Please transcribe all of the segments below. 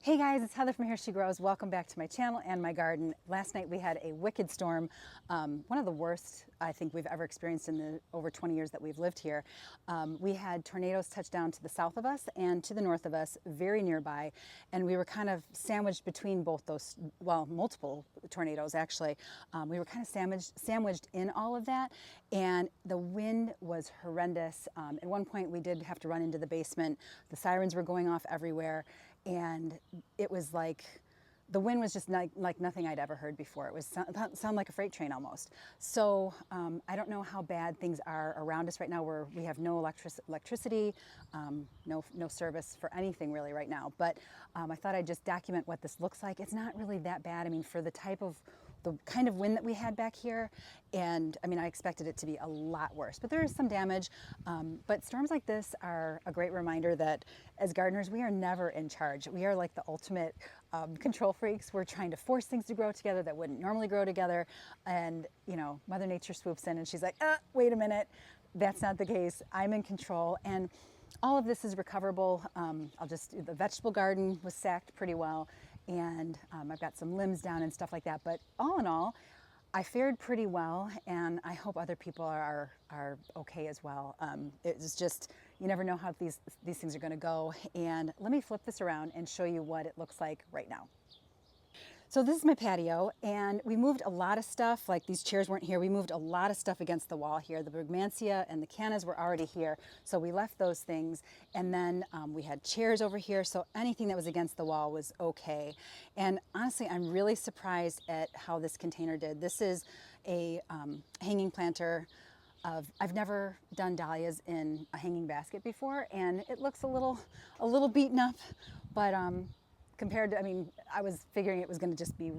Hey guys, it's Heather from Here She Grows. Welcome back to my channel and my garden. Last night we had a wicked storm, one of the worst I think we've ever experienced in the over 20 years that we've lived here. We had tornadoes touch down to the south of us and to the north of us, very nearby, and we were kind of sandwiched between both those, well, multiple tornadoes actually. We were kind of sandwiched in all of that, and the wind was horrendous. At one point we did have to run into the basement. The sirens were going off everywhere, and it was like the wind was just like nothing I'd ever heard before. It was sound like a freight train almost. So I don't know how bad things are around us right now, where we have no electricity, no service for anything really right now. But I thought I'd just document what this looks like. It's not really that bad. I mean, for the kind of wind that we had back here, and I mean, I expected it to be a lot worse, but there is some damage. But storms like this are a great reminder that as gardeners, we are never in charge. We are like the ultimate control freaks. We're trying to force things to grow together that wouldn't normally grow together. And, you know, Mother Nature swoops in and she's like, wait a minute, that's not the case. I'm in control. And all of this is recoverable. The vegetable garden was sacked pretty well, and I've got some limbs down and stuff like that. But all in all, I fared pretty well, and I hope other people are okay as well. It's just, you never know how these things are going to go. And let me flip this around and show you what it looks like right now. So this is my patio, and we moved a lot of stuff. Like, these chairs weren't here. We moved a lot of stuff against the wall here. The brugmansia and the cannas were already here, so we left those things. And then we had chairs over here, so anything that was against the wall was okay. And honestly, I'm really surprised at how this container did. This is a hanging planter. I've never done dahlias in a hanging basket before, and it looks a little beaten up, but compared to, I mean, I was figuring it was going to just be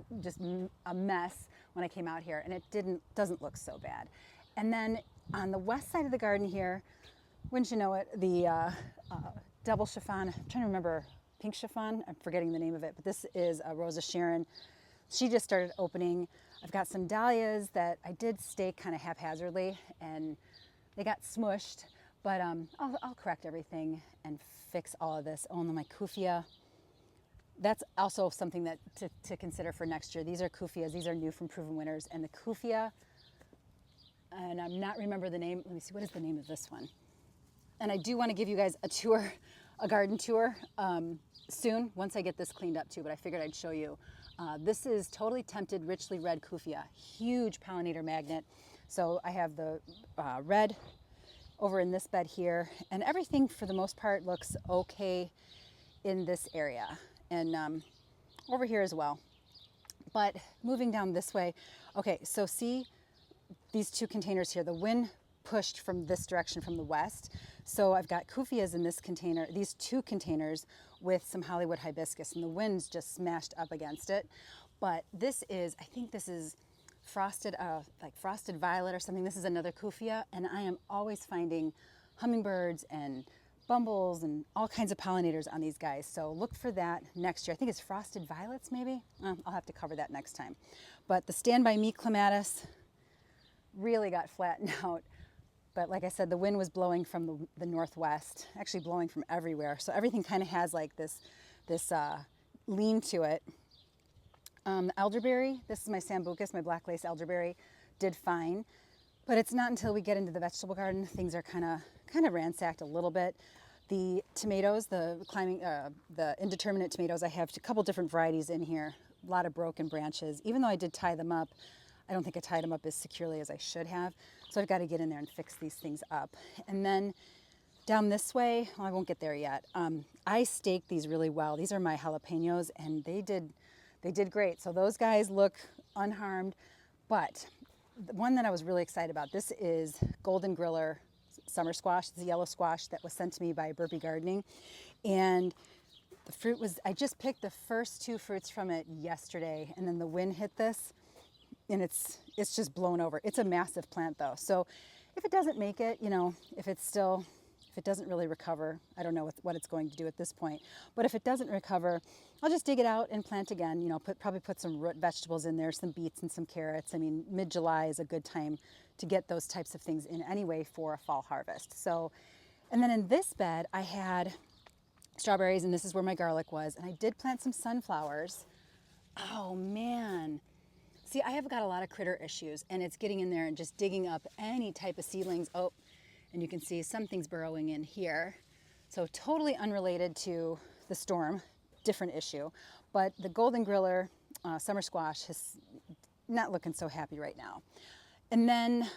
a mess when I came out here, and it doesn't look so bad. And then on the west side of the garden here, wouldn't you know it, the double chiffon, I'm trying to remember, pink chiffon, I'm forgetting the name of it, but this is a Rosa Sharon. She just started opening. I've got some dahlias that I did stake kind of haphazardly, and they got smushed, but I'll correct everything and fix all of this. Oh, and then my kufia. That's also something that to consider for next year. These are kufias. These are new from Proven Winners. And the kufia, and I'm not remember the name. Let me see, what is the name of this one? And I do want to give you guys a tour, a garden tour soon, once I get this cleaned up too, but I figured I'd show you. This is Totally Tempted Richly Red Kufia, huge pollinator magnet. So I have the red over in this bed here, and everything for the most part looks okay in this area. And over here as well. But moving down this way, okay, so see these two containers here. The wind pushed from this direction from the west. So I've got kufias in this container, these two containers with some Hollywood hibiscus, and the wind's just smashed up against it. But this is, I think this is frosted, like frosted violet or something. This is another kufia, and I am always finding hummingbirds and bumbles and all kinds of pollinators on these guys. So look for that next year. I think it's frosted violets maybe. I'll have to cover that next time. But the Stand By Me clematis really got flattened out. But like I said, the wind was blowing from the northwest, actually blowing from everywhere. So everything kind of has like this lean to it. The elderberry, this is my sambucus, my black lace elderberry, did fine. But it's not until we get into the vegetable garden, things are kind of ransacked a little bit. The tomatoes, the indeterminate tomatoes, I have a couple different varieties in here, a lot of broken branches. Even though I did tie them up, I don't think I tied them up as securely as I should have. So I've got to get in there and fix these things up. And then down this way, well, I won't get there yet. I staked these really well. These are my jalapenos, and they did great. So those guys look unharmed, but the one that I was really excited about, this is Golden Griller Summer Squash. It's a yellow squash that was sent to me by Burpee Gardening. And the fruit was, I just picked the first two fruits from it yesterday, and then the wind hit this, and it's just blown over. It's a massive plant though. So if it doesn't make it, you know, if it doesn't really recover, I don't know what it's going to do at this point, but if it doesn't recover, I'll just dig it out and plant again. You know, probably put some root vegetables in there, some beets and some carrots. I mean, mid-July is a good time to get those types of things in anyway for a fall harvest. So, and then in this bed, I had strawberries, and this is where my garlic was. And I did plant some sunflowers. Oh man. See, I have got a lot of critter issues, and it's getting in there and just digging up any type of seedlings. Oh, and you can see something's burrowing in here. So totally unrelated to the storm, different issue. But the golden griller summer squash is not looking so happy right now. And then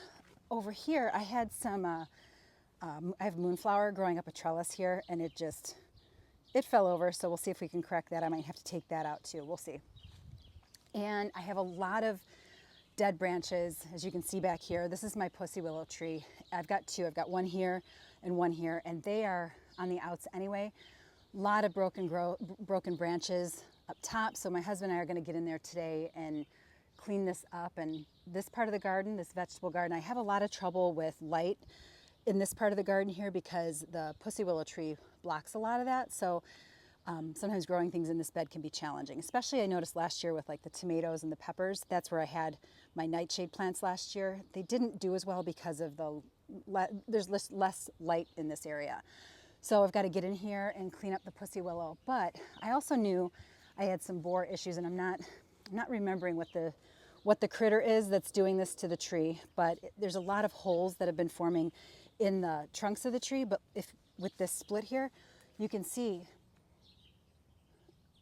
over here, I had some, I have moonflower growing up a trellis here, and it fell over. So we'll see if we can correct that. I might have to take that out too. We'll see. And I have a lot of dead branches, as you can see back here. This is my pussy willow tree. I've got two. I've got one here, and they are on the outs anyway. A lot of broken branches up top. So my husband and I are going to get in there today and clean this up. And this part of the garden, this vegetable garden, I have a lot of trouble with light in this part of the garden here because the pussy willow tree blocks a lot of that. So sometimes growing things in this bed can be challenging, especially I noticed last year with like the tomatoes and the peppers. That's where I had my nightshade plants last year. They didn't do as well because of there's less light in this area. So I've got to get in here and clean up the pussy willow. But I also knew I had some borer issues, and I'm not remembering what the critter is that's doing this to the tree. But there's a lot of holes that have been forming in the trunks of the tree. But with this split here, you can see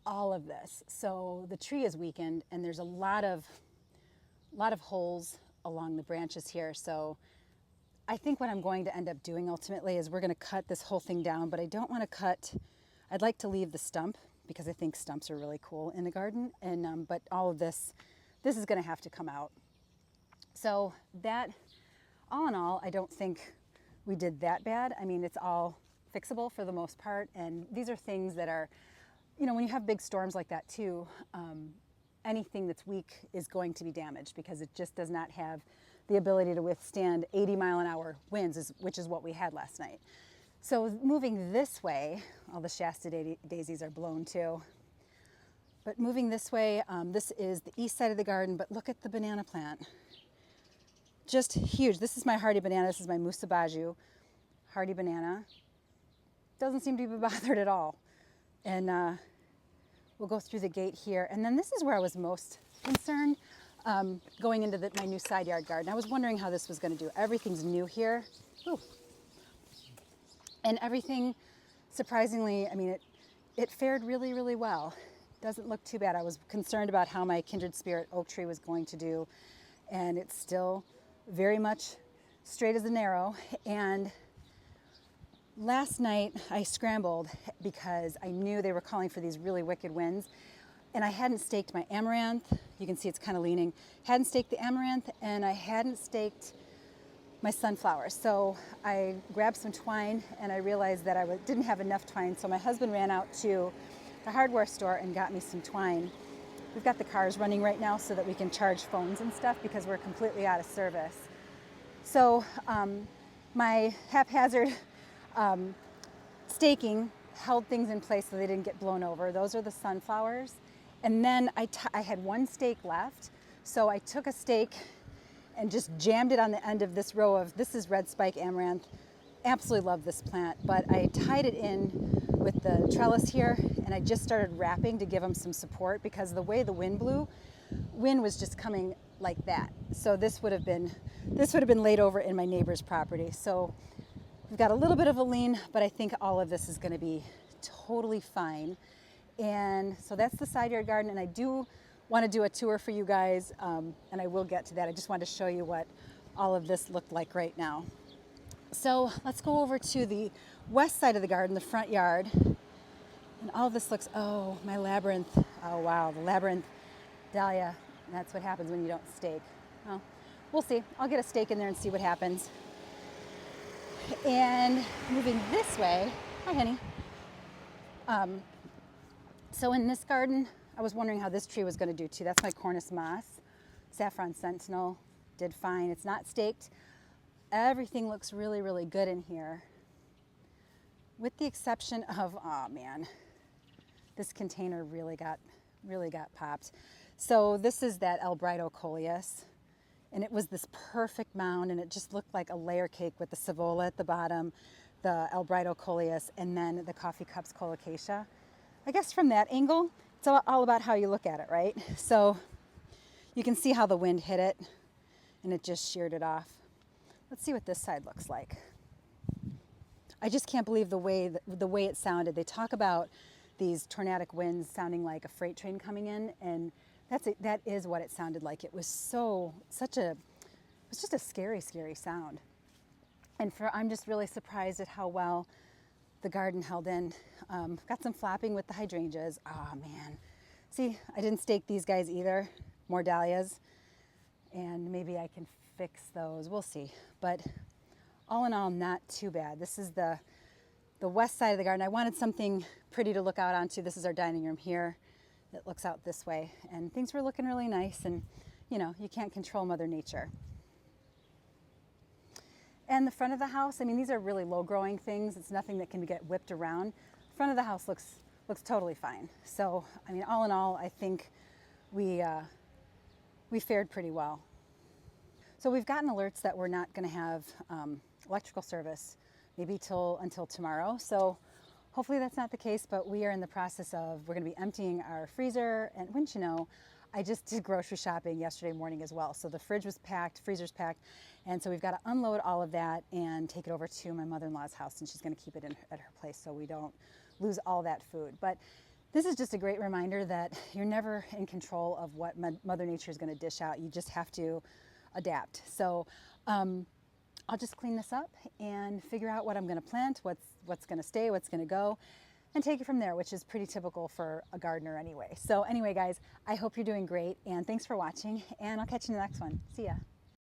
all of this. So the tree is weakened, and there's a lot of holes along the branches here. So I think what I'm going to end up doing ultimately is we're going to cut this whole thing down, but I don't want to cut. I'd like to leave the stump because I think stumps are really cool in the garden. And but all of this is going to have to come out. So that, all in all, I don't think we did that bad. I mean, it's all fixable for the most part, and these are things that are, you know, when you have big storms like that too, anything that's weak is going to be damaged because it just does not have the ability to withstand 80-mile-an-hour winds, which is what we had last night. So moving this way, all the Shasta daisies are blown too. But moving this way, this is the east side of the garden, but look at the banana plant. Just huge. This is my hardy banana. This is my musabaju hardy banana. Doesn't seem to be bothered at all. And we'll go through the gate here. And then this is where I was most concerned going into my new side yard garden. I was wondering how this was going to do. Everything's new here. Ooh. And everything, surprisingly, I mean, it fared really, really well. Doesn't look too bad. I was concerned about how my kindred spirit oak tree was going to do. And it's still very much straight as an arrow. And last night I scrambled because I knew they were calling for these really wicked winds, and I hadn't staked my amaranth. You can see it's kind of leaning. Hadn't staked the amaranth, and I hadn't staked my sunflowers. So I grabbed some twine, and I realized that I didn't have enough twine. So my husband ran out to the hardware store and got me some twine. We've got the cars running right now so that we can charge phones and stuff because we're completely out of service. So my haphazard staking held things in place so they didn't get blown over. Those are the sunflowers. And then I had one stake left. So I took a stake and just jammed it on the end of this row of, this is red spike amaranth. Absolutely love this plant, but I tied it in with the trellis here, and I just started wrapping to give them some support because the way the wind blew, wind was just coming like that. So this would have been laid over in my neighbor's property. So we've got a little bit of a lean, but I think all of this is going to be totally fine. And so that's the side yard garden, and I do want to do a tour for you guys, and I will get to that. I just wanted to show you what all of this looked like right now. So let's go over to the west side of the garden, the front yard. And all of this looks, oh, my labyrinth. Oh, wow, the labyrinth dahlia. And that's what happens when you don't stake. Well, we'll see. I'll get a stake in there and see what happens. And moving this way, hi, honey. So in this garden, I was wondering how this tree was going to do too. That's my Cornus moss. Saffron sentinel did fine. It's not staked. Everything looks really, really good in here, with the exception of, oh man, this container really got popped. So this is that Albrido coleus, and it was this perfect mound, and it just looked like a layer cake with the savola at the bottom, the Albrido coleus, and then the coffee cups colocasia. I guess from that angle, it's all about how you look at it, right? So you can see how the wind hit it and it just sheared it off. Let's see what this side looks like. I just can't believe the way it sounded. They talk about these tornadic winds sounding like a freight train coming in, and that is what it sounded like. It was it was just a scary, scary sound. And I'm just really surprised at how well the garden held in. Got some flapping with the hydrangeas. Oh man. See, I didn't stake these guys either. More dahlias. And maybe I can fix those. We'll see. But all in all, not too bad. This is the west side of the garden. I wanted something pretty to look out onto. This is our dining room here that looks out this way. And things were looking really nice. And, you know, you can't control Mother Nature. And the front of the house, I mean, these are really low-growing things. It's nothing that can get whipped around. The front of the house looks totally fine. So, I mean, all in all, I think we fared pretty well. So we've gotten alerts that we're not going to have electrical service maybe until tomorrow. So hopefully that's not the case, but we are in the process of, we're going to be emptying our freezer. And wouldn't you know, I just did grocery shopping yesterday morning as well. So the fridge was packed, freezer's packed. And so we've got to unload all of that and take it over to my mother-in-law's house, and she's going to keep it at her place so we don't lose all that food. But this is just a great reminder that you're never in control of what Mother Nature is going to dish out. You just have to adapt. So I'll just clean this up and figure out what I'm going to plant, what's going to stay, what's going to go, and take it from there, which is pretty typical for a gardener anyway. So anyway, guys, I hope you're doing great, and thanks for watching, and I'll catch you in the next one. See ya.